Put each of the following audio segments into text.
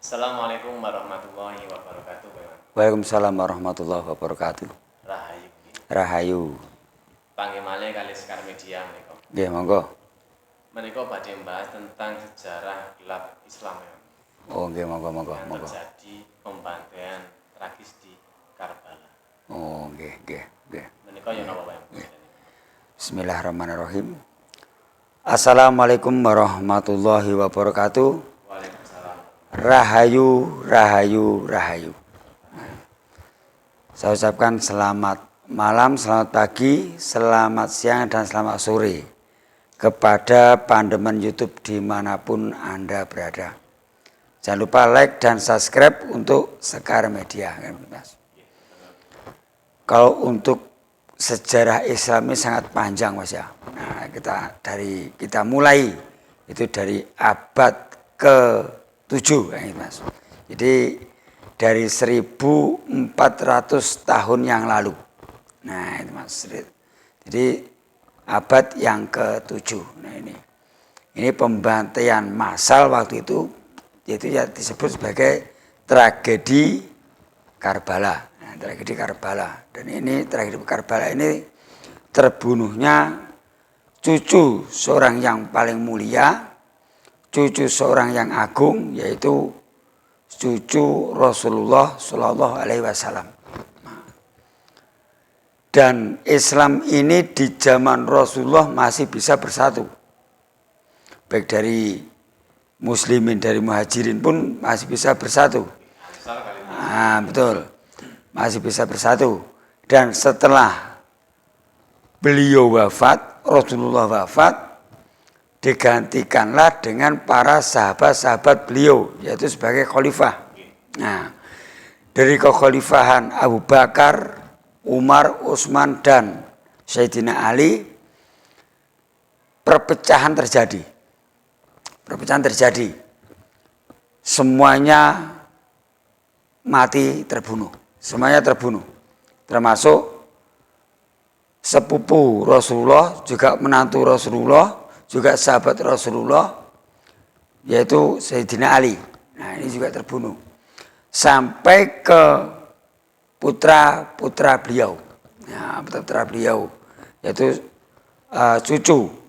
Assalamualaikum warahmatullahi wabarakatuh. Waalaikumsalam warahmatullahi wabarakatuh. Rahayu. Rahayu. Panggih malih kali Sekar Media menika. Nggih, monggo. Menika badhe membahas tentang sejarah gelap Islam ya. Oh, nggih, monggo. Yang terjadi pembantaian tragis di Karbala. Oh, nggih. Menika ya napa Pak? Bismillahirrahmanirrahim. Assalamualaikum warahmatullahi wabarakatuh. Waalaikumsalam. Rahayu. Saya ucapkan selamat malam, selamat pagi, selamat siang, dan selamat sore kepada pandemen YouTube dimanapun Anda berada. Jangan lupa like dan subscribe untuk Sekar Media. Kalau untuk sejarah Islam ini sangat panjang, Mas ya. Nah, kita mulai itu dari abad ke-7, Mas. Jadi dari 1400 tahun yang lalu. Nah, itu Mas. Jadi abad yang ke-7. Nah, ini pembantaian massal waktu itu ya disebut sebagai tragedi Karbala. Nah, tragedi Karbala. Dan ini tragedi Karbala ini terbunuhnya cucu seorang yang paling mulia, cucu seorang yang agung, yaitu cucu Rasulullah Shallallahu Alaihi Wasallam. Dan Islam ini di zaman Rasulullah masih bisa bersatu. Baik dari muslimin, dari muhajirin pun masih bisa bersatu. Nah, betul. Masih bisa bersatu. Dan setelah beliau wafat, Rasulullah wafat, digantikanlah dengan para sahabat-sahabat beliau, yaitu sebagai khalifah. Nah, dari kekhalifahan Abu Bakar, Umar, Utsman, dan Sayyidina Ali, perpecahan terjadi. Semuanya mati terbunuh. Termasuk sepupu Rasulullah, juga menantu Rasulullah, juga sahabat Rasulullah, yaitu Sayyidina Ali. Nah, ini juga terbunuh. Sampai ke putra beliau. Nah, putra beliau, yaitu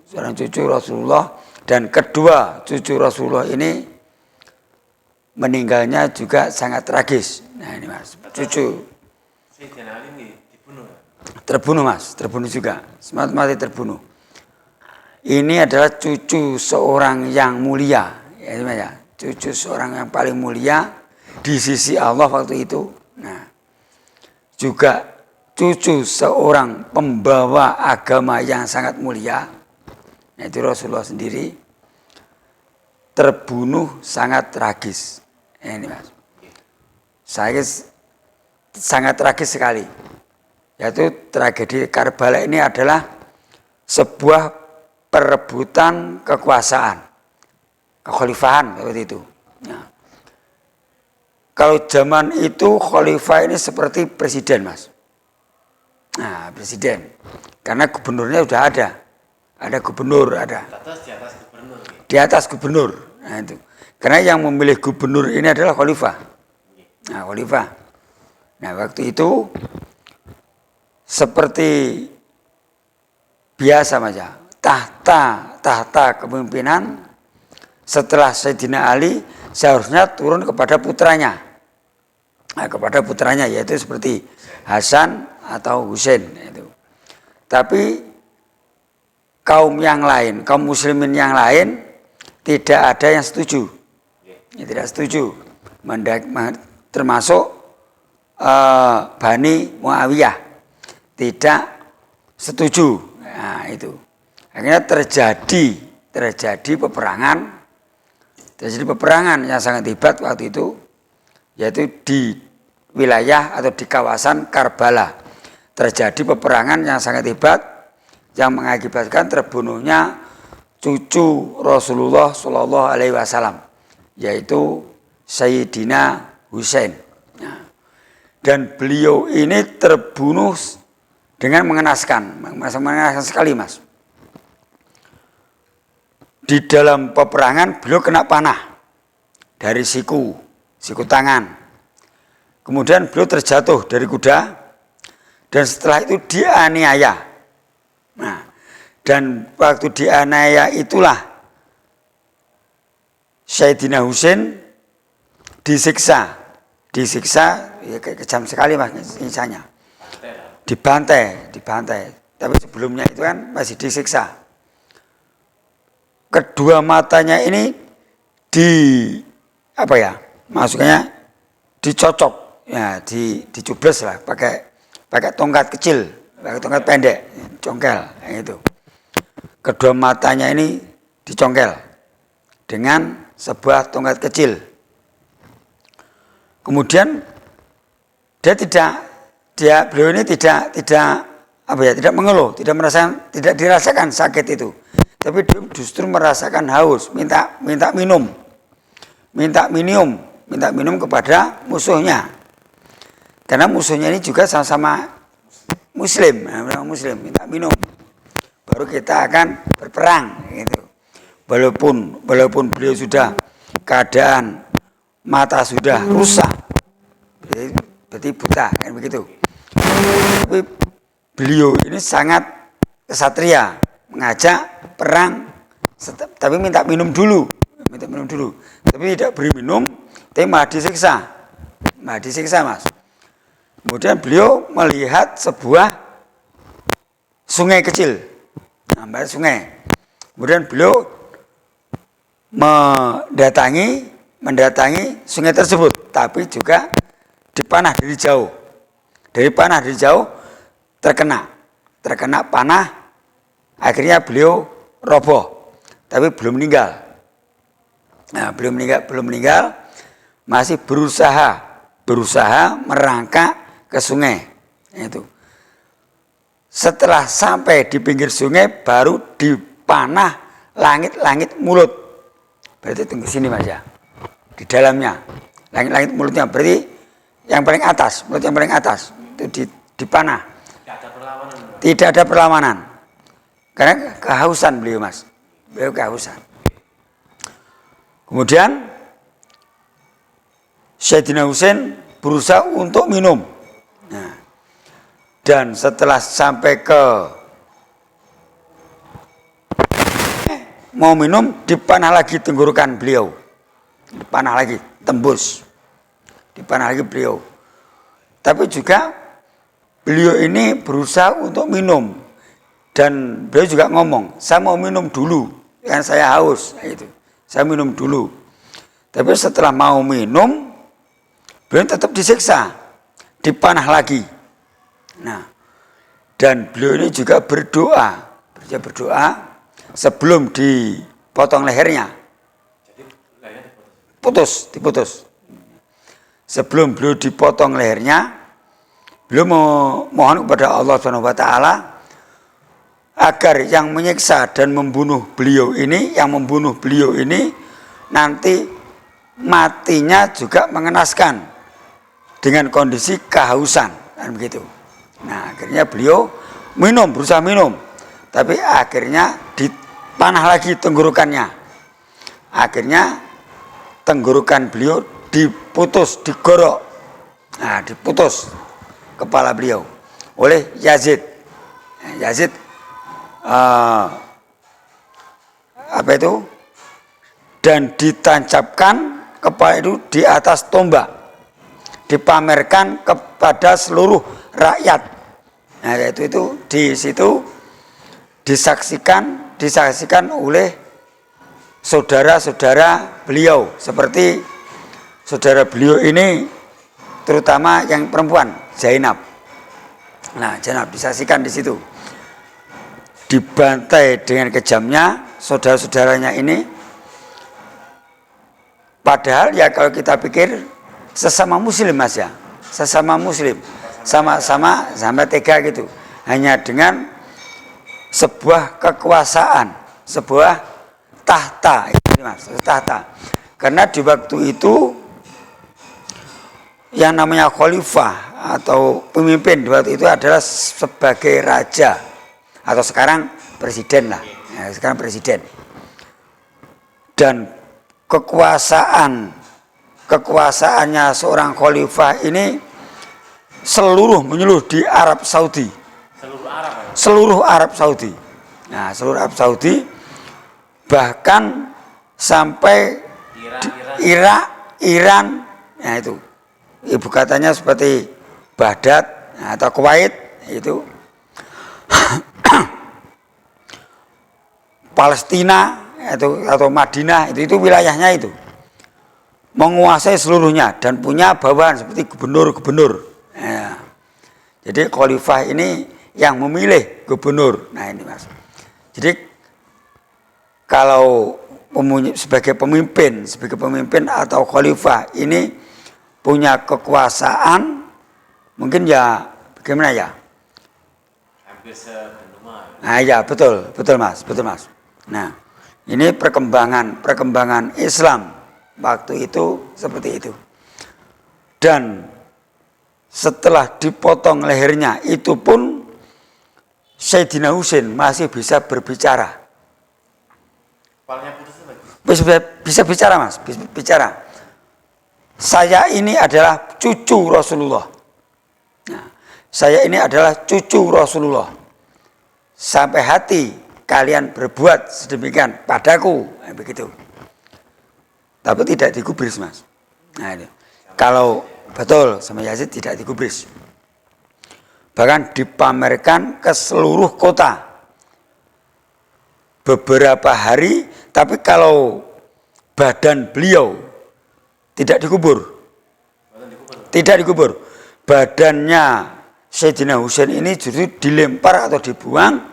seorang cucu Rasulullah. Dan kedua cucu Rasulullah ini meninggalnya juga sangat tragis. Nah, ini Mas, cucu. Sayyidina Ali ini dibunuh. Terbunuh Mas, terbunuh juga. Mati terbunuh. Ini adalah cucu seorang yang mulia, ya, cucu seorang yang paling mulia di sisi Allah waktu itu. Nah, juga cucu seorang pembawa agama yang sangat mulia, yaitu Rasulullah sendiri, terbunuh sangat tragis. Ini Mas, sangat tragis sekali. Yaitu tragedi Karbala ini adalah sebuah perebutan kekuasaan, kekhalifahan seperti itu. Nah, kalau zaman itu khalifah ini seperti presiden, Mas. Nah, presiden, karena gubernurnya sudah ada gubernur, ada. Di atas gubernur. Nah, itu. Karena yang memilih gubernur ini adalah khalifah. Nah, khalifah. Nah, waktu itu seperti biasa Mas ya, tahta kepemimpinan setelah Sayyidina Ali seharusnya turun kepada putranya. Nah, kepada putranya yaitu seperti Hasan atau Husain itu. Tapi kaum muslimin yang lain tidak ada yang setuju. Ya, tidak setuju. Termasuk Bani Muawiyah tidak setuju. Nah, itu. Akhirnya terjadi peperangan yang sangat hebat waktu itu, yaitu di wilayah atau di kawasan Karbala. Terjadi peperangan yang sangat hebat yang mengakibatkan terbunuhnya cucu Rasulullah Shallallahu Alaihi Wasallam, yaitu Sayyidina Husain. Nah, dan beliau ini terbunuh dengan mengenaskan sekali Mas. Di dalam peperangan beliau kena panah dari siku siku tangan. Kemudian beliau terjatuh dari kuda dan setelah itu dianiaya. Nah, dan waktu dianiaya itulah Sayyidina Husain disiksa ya kejam sekali mas siksanya. Dibantai. Tapi sebelumnya itu kan masih disiksa. Kedua matanya ini maksudnya dicocok, ya dicubles lah pakai tongkat kecil, pakai tongkat pendek, congkel, itu. Kedua matanya ini dicongkel dengan sebuah tongkat kecil. Kemudian beliau ini tidak mengeluh, tidak dirasakan sakit itu. Tapi dia justru merasakan haus, minta minum kepada musuhnya. Karena musuhnya ini juga sama-sama muslim, minta minum. Baru kita akan berperang gitu. Walaupun beliau sudah keadaan mata sudah rusak, berarti buta kan begitu. Tapi beliau ini sangat kesatria, mengajak perang, tapi minta minum dulu. Tapi tidak beri minum, tapi malah disiksa mas. Kemudian beliau melihat sebuah sungai kecil, sungai. Kemudian beliau mendatangi sungai tersebut, tapi juga dipanah dari jauh. Dari panah dari jauh terkena panah, akhirnya beliau roboh, tapi belum meninggal. Nah, belum meninggal, masih berusaha merangkak ke sungai. Itu. Setelah sampai di pinggir sungai, baru dipanah langit mulut. Berarti tunggu sini mas ya. Di dalamnya langit mulutnya berarti yang paling atas, mulut yang paling atas itu dipanah. Tidak ada perlawanan karena kehausan beliau mas, beliau kehausan. Kemudian Sayyidina Husain berusaha untuk minum. Nah, dan setelah sampai ke mau minum, dipanah lagi tenggorokan beliau. Dipanah lagi, tembus. Dipanah lagi beliau. Tapi juga beliau ini berusaha untuk minum. Dan beliau juga ngomong, saya mau minum dulu, kan saya haus. Gitu. Saya minum dulu. Tapi setelah mau minum, beliau tetap disiksa. Dipanah lagi. Nah, dan beliau ini juga berdoa sebelum dipotong lehernya. Diputus. Sebelum beliau dipotong lehernya, beliau mohon kepada Allah SWT agar yang menyiksa dan membunuh beliau ini, nanti matinya juga mengenaskan dengan kondisi kehausan, dan begitu. Nah, akhirnya beliau berusaha minum, tapi akhirnya dipanah lagi tenggorokannya. Akhirnya tenggorokan beliau diputus, digorok. Nah, diputus kepala beliau oleh Yazid. Dan ditancapkan kepala itu di atas tombak, dipamerkan kepada seluruh rakyat. Nah, itu di situ disaksikan oleh saudara-saudara beliau, seperti saudara beliau ini terutama yang perempuan, Zainab. Nah, Zainab disaksikan di situ. Dibantai dengan kejamnya saudara-saudaranya ini. Padahal ya kalau kita pikir sesama muslim mas ya, sesama muslim, sama tega gitu. Hanya dengan sebuah kekuasaan, sebuah tahta, tahta. Karena di waktu itu yang namanya khalifah atau pemimpin di waktu itu adalah sebagai raja atau sekarang presiden lah, ya, sekarang presiden. Dan kekuasaan kekuasaannya seorang khalifah ini menyeluruh di Arab Saudi. Seluruh Arab. Seluruh Arab Saudi. Nah, seluruh Arab Saudi, bahkan sampai Irak, Iran, nah itu ibu katanya seperti Baghdad atau Kuwait itu, Palestina atau Madinah itu wilayahnya itu menguasai seluruhnya dan punya bawahan seperti gubernur-gubernur. Ya. Jadi khalifah ini yang memilih gubernur. Nah ini Mas. Jadi kalau sebagai pemimpin atau khalifah ini punya kekuasaan, mungkin ya bagaimana ya? Hampir sebenua. Nah ya betul Mas. Nah ini perkembangan Islam waktu itu seperti itu. Dan setelah dipotong lehernya itu pun Sayyidina Husain masih bisa berbicara. Kepalanya putus Bisa bicara Mas, bisa bicara. Saya ini adalah cucu Rasulullah. Nah, saya ini adalah cucu Rasulullah. Sampai hati kalian berbuat sedemikian padaku, begitu. Tapi tidak digubris Mas. Nah ini. Kalau betul sama Yazid tidak digubris. Bahkan dipamerkan ke seluruh kota. Beberapa hari, tapi kalau badan beliau tidak dikubur. Tidak dikubur. Badannya Sayyidina Husain ini justru dilempar atau dibuang,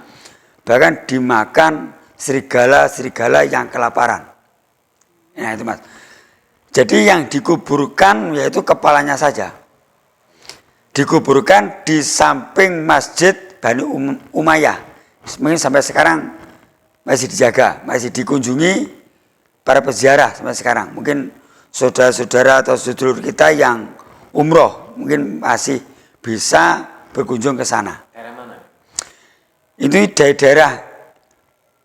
bahkan dimakan serigala-serigala yang kelaparan. Nah itu Mas. Jadi yang dikuburkan yaitu kepalanya saja. Dikuburkan di samping Masjid Bani Umayyah. Mungkin sampai sekarang masih dijaga, masih dikunjungi para peziarah sampai sekarang. Mungkin saudara-saudara atau saudara kita yang umroh mungkin masih bisa berkunjung ke sana. Daerah mana? Itu dari daerah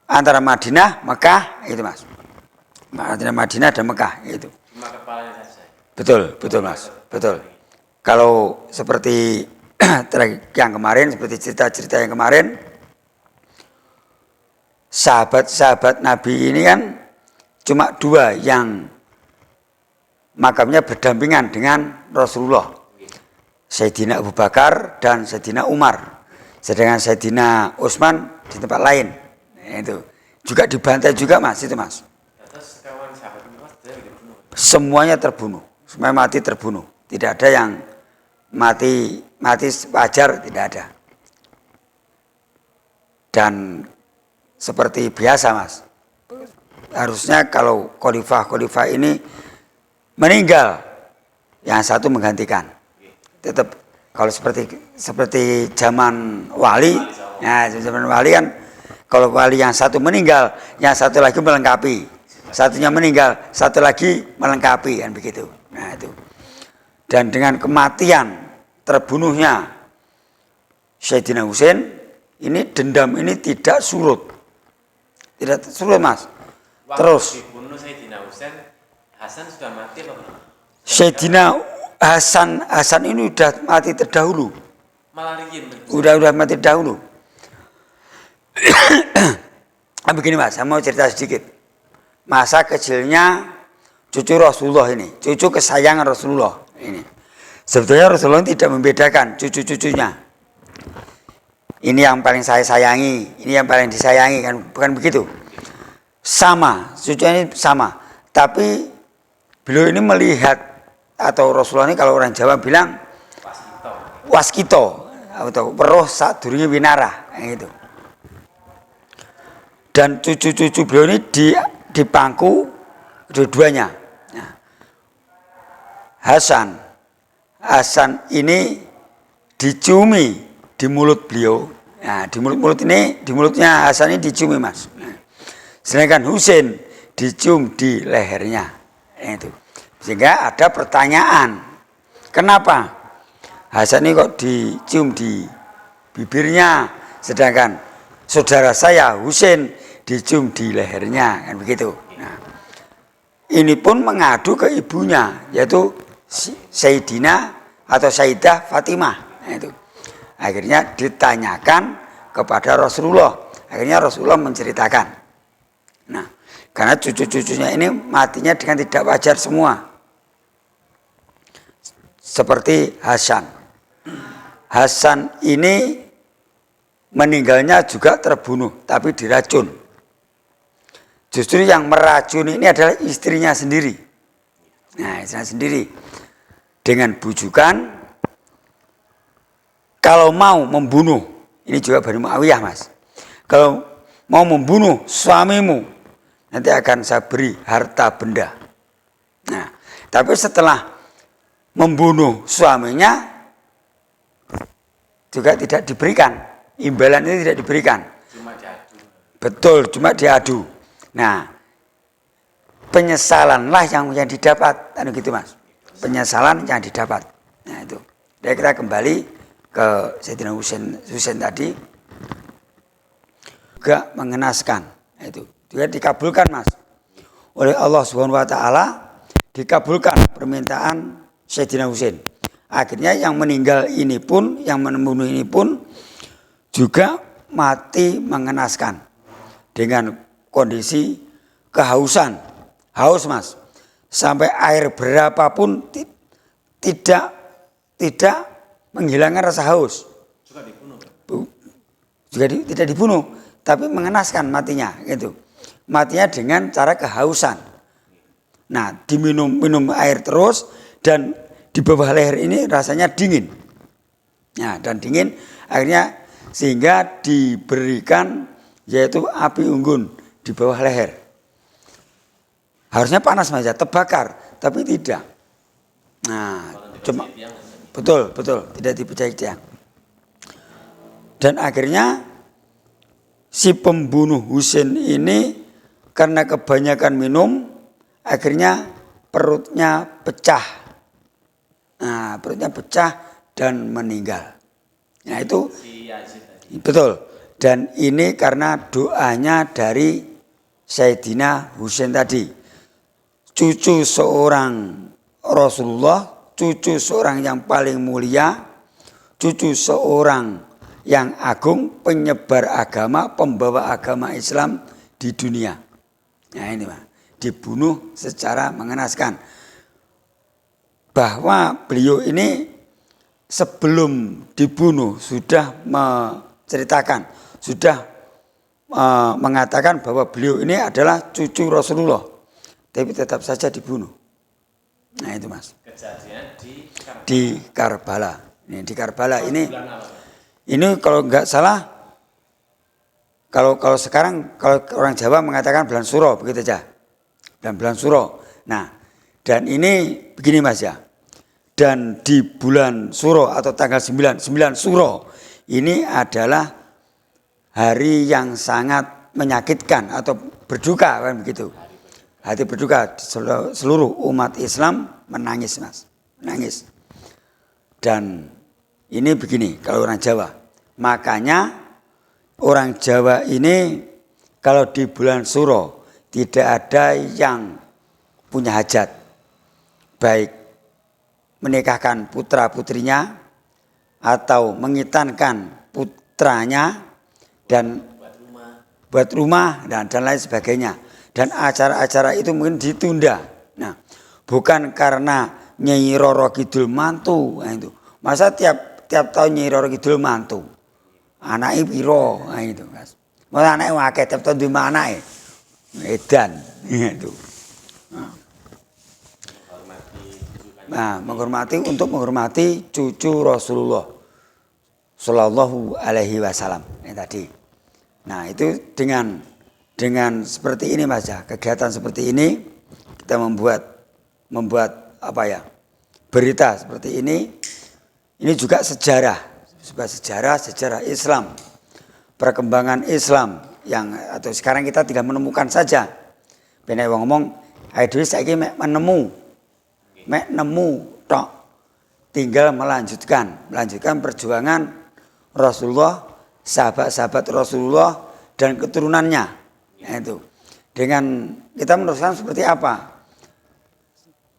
antara Madinah, Mekah itu Mas. Antara Madinah dan Mekah itu. Cuma kepalanya saja. Betul Mas, betul. Kalau seperti yang kemarin, seperti cerita-cerita yang kemarin, sahabat-sahabat Nabi ini kan cuma dua yang makamnya berdampingan dengan Rasulullah. Sayyidina Abu Bakar dan Sayyidina Umar. Sedangkan Sayyidina Utsman di tempat lain. Itu juga dibantai juga Mas, itu Mas. Terus kawan sahabat itu Mas dibunuh. Semuanya terbunuh, semuanya mati terbunuh. Tidak ada yang mati wajar, tidak ada. Dan seperti biasa Mas, harusnya kalau khalifah ini meninggal, yang satu menggantikan. Tetap kalau seperti zaman wali, ya zaman wali kan, kalau wali yang satu meninggal, yang satu lagi melengkapi. Satunya meninggal, satu lagi melengkapi, kan begitu. Nah itu. Dan dengan kematian terbunuhnya Sayyidina Husain, ini dendam ini tidak surut. Tidak surut Mas. Waktu Terus dibunuh Sayyidina Husain, Hasan sudah mati apa belum? Sayyidina Hasan ini udah mati terdahulu. Malah riyin. Udah mati terdahulu. Begini Mas, saya mau cerita sedikit. Masa kecilnya cucu Rasulullah ini, cucu kesayangan Rasulullah ini. Sebetulnya Rasulullah tidak membedakan cucu-cucunya. Ini yang paling saya sayangi, ini yang paling disayangi, kan bukan begitu. Sama, cucunya ini sama. Tapi beliau ini melihat, atau Rasulullah ini kalau orang Jawa bilang waskito atau weruh sadurunge winarah, gitu. Dan cucu-cucu beliau ini di pangku dua-duanya. Nah, Hasan ini diciumi di mulut beliau. Nah, di mulutnya Hasan ini diciumi Mas. Nah, sedangkan Husain dicium di lehernya. Nah, itu. Sehingga ada pertanyaan, kenapa Hasan ini kok dicium di bibirnya, sedangkan saudara saya Husain dicium di lehernya, kan begitu. Nah, ini pun mengadu ke ibunya, yaitu Sayyidina atau Sayyidah Fatimah. Nah, itu. Akhirnya ditanyakan kepada Rasulullah. Akhirnya Rasulullah menceritakan. Nah, karena cucu-cucunya ini matinya dengan tidak wajar semua. Seperti Hasan. Hasan ini meninggalnya juga terbunuh, tapi diracun. Justru yang meracun ini adalah istrinya sendiri. Nah, istrinya sendiri. Dengan bujukan, kalau mau membunuh, ini juga Bani Muawiyah mas. Kalau mau membunuh suamimu, nanti akan saya beri harta benda. Nah, tapi setelah membunuh suaminya, juga tidak diberikan. Imbalan itu tidak diberikan. Cuma diadu. Betul, cuma diadu. Nah, penyesalanlah yang didapat, kan gitu mas. Penyesalan yang didapat. Nah itu. Jadi kita kembali ke Sayyidina Husain tadi, juga mengenaskan. Nah, itu juga dikabulkan mas oleh Allah Subhanahu Wa Taala, dikabulkan permintaan Sayyidina Husain. Akhirnya yang meninggal ini pun, yang membunuh ini pun juga mati mengenaskan dengan kondisi kehausan, haus mas, sampai air berapapun tidak menghilangkan rasa haus. Juga dibunuh. Tidak dibunuh, tapi mengenaskan matinya, gitu. Matinya dengan cara kehausan. Nah, diminum air terus dan di bawah leher ini rasanya dingin. Nah, dan dingin akhirnya sehingga diberikan yaitu api unggun di bawah leher. Harusnya panas saja, terbakar, tapi tidak. Nah, cuma betul, tidak dipercayai tiang. Dan akhirnya si pembunuh Husain ini karena kebanyakan minum, akhirnya perutnya pecah. Nah, perutnya pecah dan meninggal. Nah, itu betul. Dan ini karena doanya dari Sayyidina Husain tadi. Cucu seorang Rasulullah, cucu seorang yang paling mulia, cucu seorang yang agung, penyebar agama, pembawa agama Islam di dunia. Nah ini Pak, dibunuh secara mengenaskan. Bahwa beliau ini sebelum dibunuh sudah menceritakan, sudah mengatakan bahwa beliau ini adalah cucu Rasulullah. Tapi tetap saja dibunuh. Nah itu mas. Kejadian di Karbala. Ini di Karbala ini kalau nggak salah, kalau sekarang kalau orang Jawa mengatakan bulan Suro begitu aja. Bulan Suro. Nah, dan ini begini mas ya. Dan di bulan Suro atau tanggal 9 Suro ini adalah hari yang sangat menyakitkan atau berduka kan begitu. Hati berduka, seluruh umat Islam menangis mas, menangis. Dan ini begini kalau orang Jawa, makanya orang Jawa ini kalau di bulan Suro tidak ada yang punya hajat, baik menikahkan putra putrinya atau mengitankan putranya dan buat rumah dan lain sebagainya. Dan acara-acara itu mungkin ditunda. Nah, bukan karena Nyai Roro Kidul mantu, nah itu. Masa tiap tahun Nyai Roro Kidul mantu, anaknya piro, nah itu mas. Masa anaknya wakil tiap tahun di mana ya? Edan, itu. Nah, menghormati cucu Rasulullah Shallallahu Alaihi Wasallam ini tadi. Nah, itu dengan seperti ini mas ya, kegiatan seperti ini kita membuat apa ya, berita seperti ini juga sejarah Islam, perkembangan Islam yang atau sekarang kita tinggal menemukan saja. Bener ngomong, ayo saiki nemu tok, tinggal melanjutkan perjuangan Rasulullah, sahabat-sahabat Rasulullah dan keturunannya. Nah, itu dengan kita meneruskan seperti apa?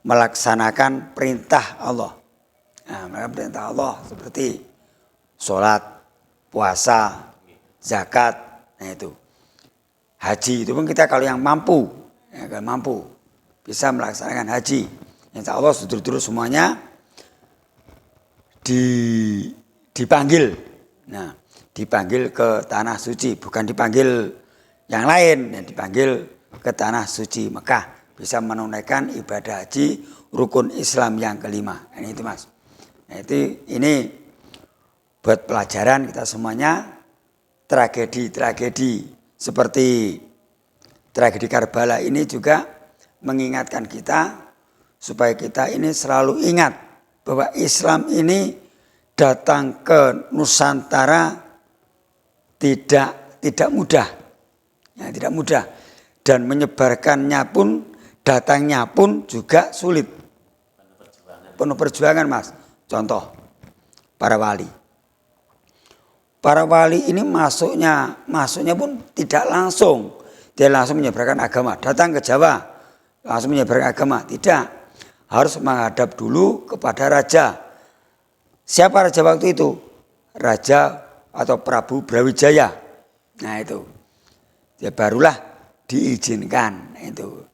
melaksanakan perintah Allah. Nah, melaksanakan perintah Allah seperti sholat, puasa, zakat, nah itu. Haji itu pun kita kalau yang mampu, ya, kalau mampu bisa melaksanakan haji. Insya Allah sedulur-sedulur semuanya dipanggil. Nah, dipanggil ke tanah suci, bukan dipanggil yang lain, yang dipanggil ke tanah suci Mekah. Bisa menunaikan ibadah haji rukun Islam yang kelima. Ini itu Mas. Nah, ini buat pelajaran kita semuanya, tragedi-tragedi seperti tragedi Karbala ini juga mengingatkan kita supaya kita ini selalu ingat bahwa Islam ini datang ke Nusantara tidak mudah. Ya, tidak mudah, dan menyebarkannya pun, datangnya pun juga sulit. Penuh perjuangan Mas. Contoh para wali. Para wali ini masuknya pun tidak langsung. Dia langsung menyebarkan agama. Datang ke Jawa langsung menyebarkan agama. Tidak. Harus menghadap dulu kepada raja. Siapa raja waktu itu? Raja atau Prabu Brawijaya. Nah itu. Ya barulah diizinkan itu.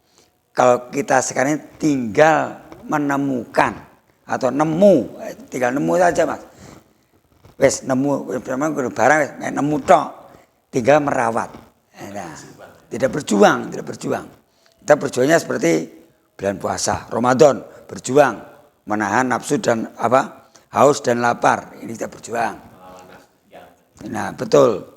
Kalau kita sekarang tinggal menemukan atau tinggal nemu saja Mas. Wes nemu barang nemu tok, tinggal merawat. Nah, tidak berjuang. Kita berjuangnya seperti bulan puasa, Ramadan, berjuang menahan nafsu dan haus dan lapar. Ini kita berjuang. Nah, betul.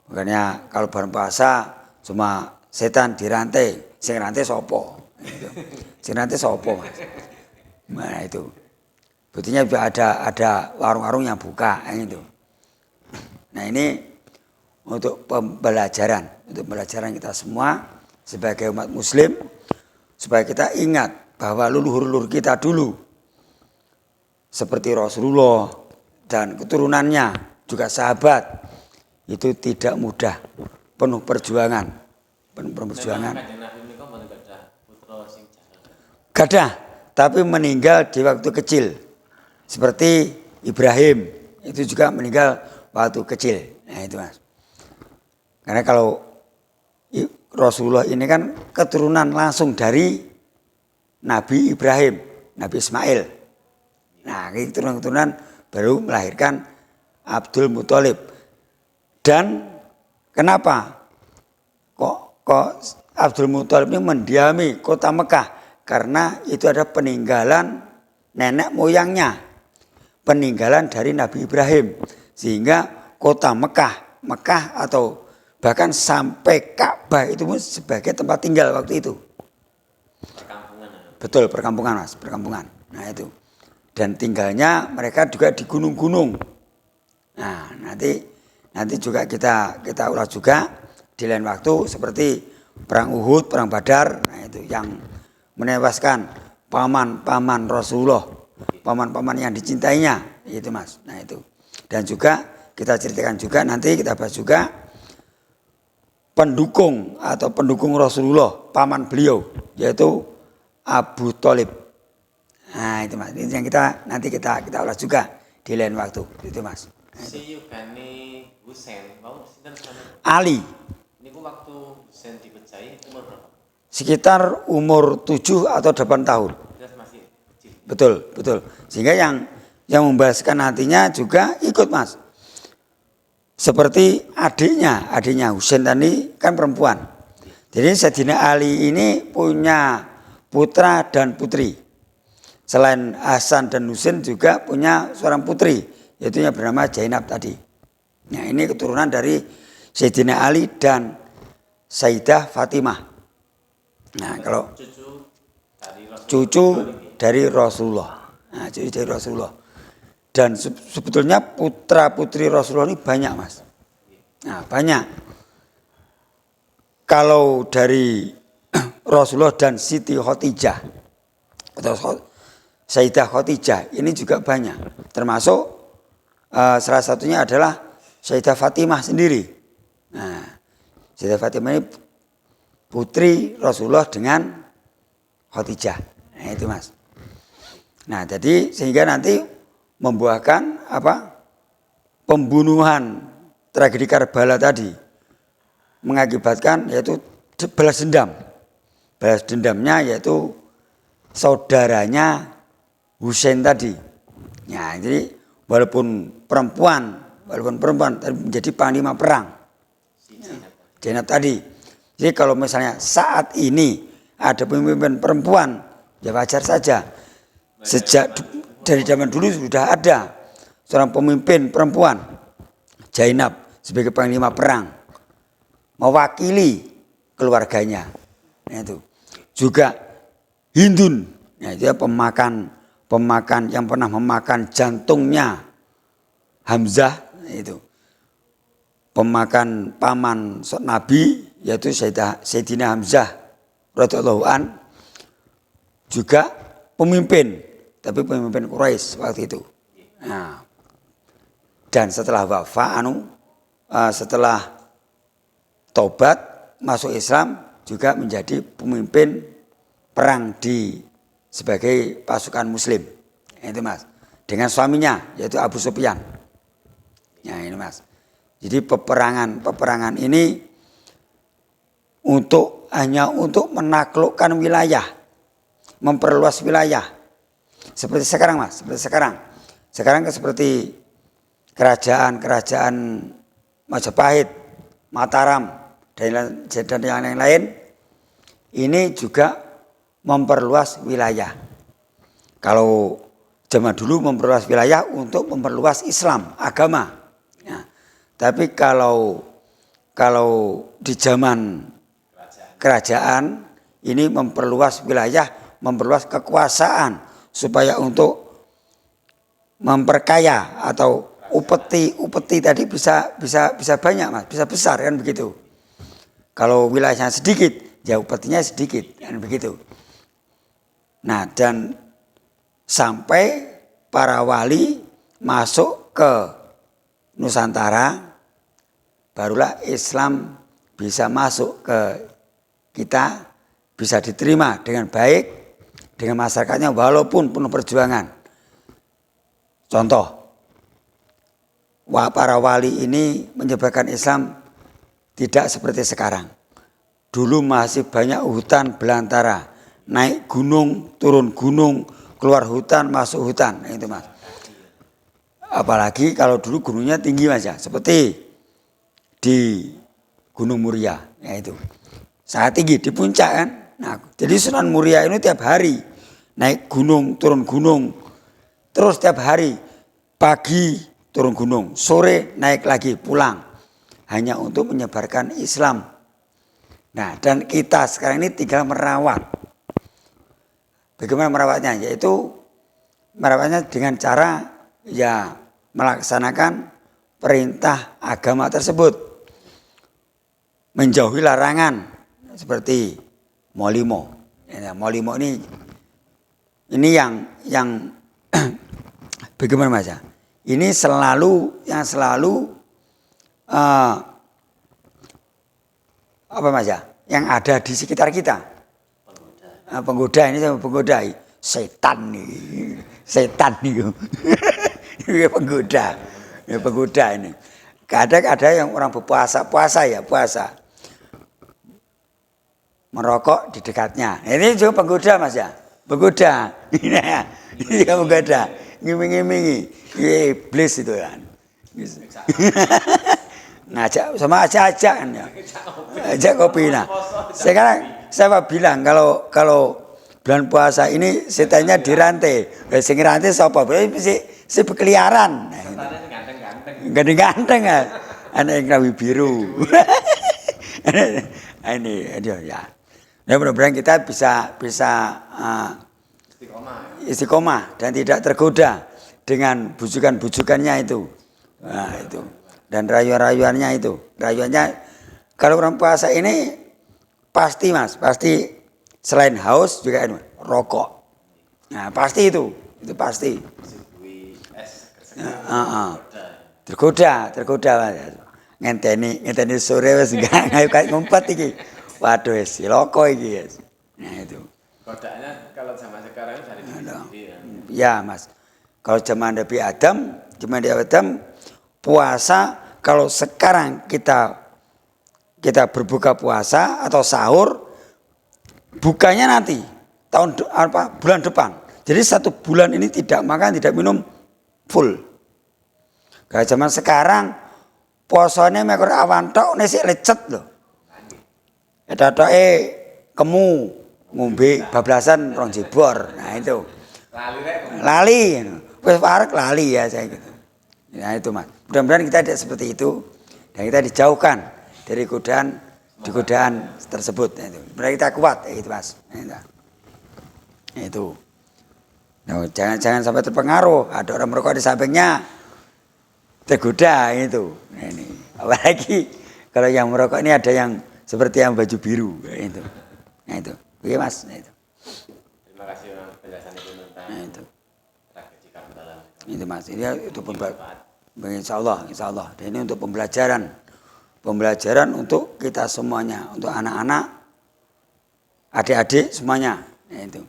Makanya kalau bulan puasa cuma setan dirantai, sing rantai sopo. Sing rantai sopo Mas. Nah itu. Buktinya juga ada warung-warung yang buka itu. Nah ini untuk pembelajaran kita semua sebagai umat muslim supaya kita ingat bahwa leluhur kita dulu seperti Rasulullah dan keturunannya juga sahabat itu tidak mudah, penuh perjuangan. Gadah, tapi meninggal di waktu kecil. Seperti Ibrahim, itu juga meninggal waktu kecil. Nah itu Mas. Karena kalau Rasulullah ini kan keturunan langsung dari Nabi Ibrahim, Nabi Ismail. Nah ini keturunan baru melahirkan Abdul Muthalib. Dan kenapa kok Abdul Muthalib ini mendiami kota Mekah? Karena itu ada peninggalan nenek moyangnya, peninggalan dari Nabi Ibrahim, sehingga kota Mekah atau bahkan sampai Ka'bah itu pun sebagai tempat tinggal waktu itu. Perkampungan. Betul, perkampungan Mas, perkampungan. Nah itu. Dan tinggalnya mereka juga di gunung-gunung. Nah nanti juga kita ulas juga di lain waktu seperti perang Uhud, perang Badar. Nah itu yang menewaskan paman Rasulullah, paman yang dicintainya, itu Mas. Nah itu. Dan juga kita ceritakan juga nanti kita bahas juga pendukung Rasulullah, paman beliau yaitu Abu Thalib. Nah itu Mas. Ini yang nanti kita ulas juga di lain waktu, itu Mas. Siyugane Husain, mau sinten sampeyan? Ali. Niku waktu Husain dipecahi umur berapa? Sekitar umur 7 atau 8 tahun. Masih kecil. Betul. Sehingga yang membalaskan hatinya juga ikut Mas. Seperti adiknya Husain tadi kan perempuan. Jadi Sayyidina Ali ini punya putra dan putri. Selain Hasan dan Husain juga punya seorang putri, yaitu yang bernama Zainab tadi. Nah ini keturunan dari Sayyidina Ali dan Sayyidah Fatimah. Nah kalau cucu dari Rasulullah. Nah cucu dari Rasulullah. Dan sebetulnya putra putri Rasulullah ini banyak Mas. Nah banyak. Kalau dari Rasulullah dan Siti Khadijah atau Sayyidah Khadijah ini juga banyak. Termasuk salah satunya adalah Sayyidah Fatimah sendiri. Nah, Sayyidah Fatimah ini putri Rasulullah dengan Khadijah. Nah, itu Mas. Nah, jadi sehingga nanti membuahkan apa? Pembunuhan tragedi Karbala tadi mengakibatkan yaitu balas dendam. Balas dendamnya yaitu saudaranya Husain tadi. Ya, jadi walaupun perempuan tapi menjadi panglima perang. Zainab tadi. Jadi kalau misalnya saat ini ada pemimpin perempuan, ya wajar saja. Sejak dari zaman dulu sudah ada seorang pemimpin perempuan, Zainab sebagai panglima perang, mewakili keluarganya. Nah, itu juga Hindun, ya, dia pemakan yang pernah memakan jantungnya Hamzah, itu pemakan paman Nabi yaitu Sayyidina Hamzah radhiyallahu an, juga pemimpin, tapi pemimpin Quraisy waktu itu. Nah, dan setelah wafat setelah tobat masuk Islam juga menjadi pemimpin perang sebagai pasukan Muslim. Itu Mas. Dengan suaminya yaitu Abu Sufyan. Ya ini Mas. Jadi peperangan ini hanya untuk menaklukkan wilayah, memperluas wilayah. Seperti sekarang Mas, Sekarang seperti kerajaan Majapahit, Mataram dan yang lain ini juga memperluas wilayah. Kalau zaman dulu memperluas wilayah untuk memperluas Islam, agama. Ya. Tapi kalau di zaman kerajaan ini memperluas wilayah, memperluas kekuasaan supaya untuk memperkaya atau upeti tadi bisa banyak Mas, bisa besar kan begitu. Kalau wilayahnya sedikit, ya upetinya sedikit kan begitu. Nah, dan sampai para wali masuk ke Nusantara, barulah Islam bisa masuk ke kita, bisa diterima dengan baik dengan masyarakatnya walaupun penuh perjuangan. Contoh, para wali ini menyebarkan Islam tidak seperti sekarang. Dulu masih banyak hutan belantara, naik gunung, turun gunung, keluar hutan, masuk hutan, itu Mas. Apalagi kalau dulu gunungnya tinggi Mas ya, seperti di Gunung Muria, ya itu. Sangat tinggi di puncak kan. Nah, jadi Sunan Muria ini tiap hari naik gunung, turun gunung, terus tiap hari pagi turun gunung, sore naik lagi pulang, hanya untuk menyebarkan Islam. Nah, dan kita sekarang ini tinggal merawat. Bagaimana merawatnya? Yaitu merawatnya dengan cara ya melaksanakan perintah agama tersebut, menjauhi larangan seperti molimo. Ya, molimo ini yang bagaimana Mas ya? Ini selalu apa Mas ya? Yang ada di sekitar kita. Penggoda ini sama penggoda. Setan nih. Ini penggoda ini. Kadang ada yang orang puasa. Merokok di dekatnya. Ini juga penggoda Mas ya. Penggoda. Ini penggoda. Ngiming-ngimingi. Iblis itu kan. Ngajak sama ajak kan ya. Ajak kopi. Nah, sekarang saya bilang kalau bulan puasa ini setannya dirantai. Sing rantai sapa? Si berkeliaran. Ganteng-ganteng kan. Anak yang rawi biru. Ini ya. Ya mudah-mudahan kita bisa istiqomah dan tidak tergoda dengan bujukan-bujukannya itu. Nah, itu. Dan rayuan-rayuannya itu. Rayuannya kalau orang puasa ini pasti Mas, pasti selain haus juga rokok. Nah, pasti itu pasti. Tergoda Mas. Ngenteni sore wis enggak ngumpet iki. Waduh wis loko iki. Nah, itu. Godaannya kalau zaman sekarang Ya Mas, kalau zaman Nabi Adam puasa, kalau sekarang kita berbuka puasa atau sahur, bukanya nanti bulan depan. Jadi 1 bulan ini tidak makan, tidak minum full. Kalau zaman sekarang posone mekor awan tok nesik lecet loh. Etoke kemu ngombe bablasan rong jebor. Nah itu. Lali. Wis parek lali ya saya gitu. Nah itu Mas. Mudah-mudahan kita tidak seperti itu dan kita dijauhkan dari godaan tersebut. Nah, itu. Mudah kita kuat itu Mas. Nah, itu. Nah, jangan sampai terpengaruh. Ada orang merokok di sampingnya tergoda itu. Nah, ini. Apalagi kalau yang merokok ini ada yang seperti yang baju biru itu. Nah itu. Iya Mas. Nah, itu. Terima kasih penjelasan Ibu tentang tragedi Karbala. Itu Mas. Ini itu insya Allah. Dan ini untuk pembelajaran untuk kita semuanya, untuk anak-anak, adik-adik semuanya. Nah, itu.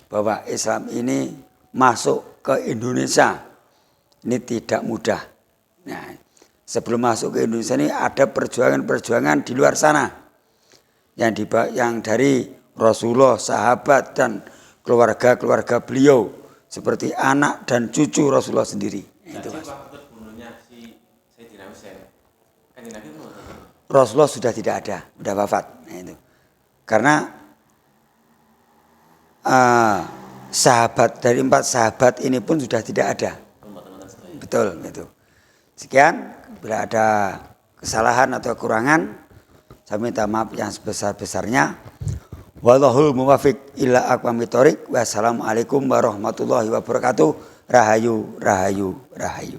Bahwa Islam ini masuk ke Indonesia ini tidak mudah. Nah, sebelum masuk ke Indonesia ini ada perjuangan di luar sana yang dari Rasulullah, sahabat dan keluarga beliau seperti anak dan cucu Rasulullah sendiri. Itu Mas. Waktu terbunuhnya si Sayyidina Husain, Kanjeng Nabi Rasulullah sudah tidak ada, sudah wafat. Nah, itu. Karena dari 4 sahabat ini pun sudah tidak ada. Betul, gitu. Sekian, bila ada kesalahan atau kekurangan, saya minta maaf yang sebesar-besarnya. Wallahul muwaffiq ila aqwamit thoriq. Wassalamualaikum warahmatullahi wabarakatuh. Rahayu, rahayu, rahayu.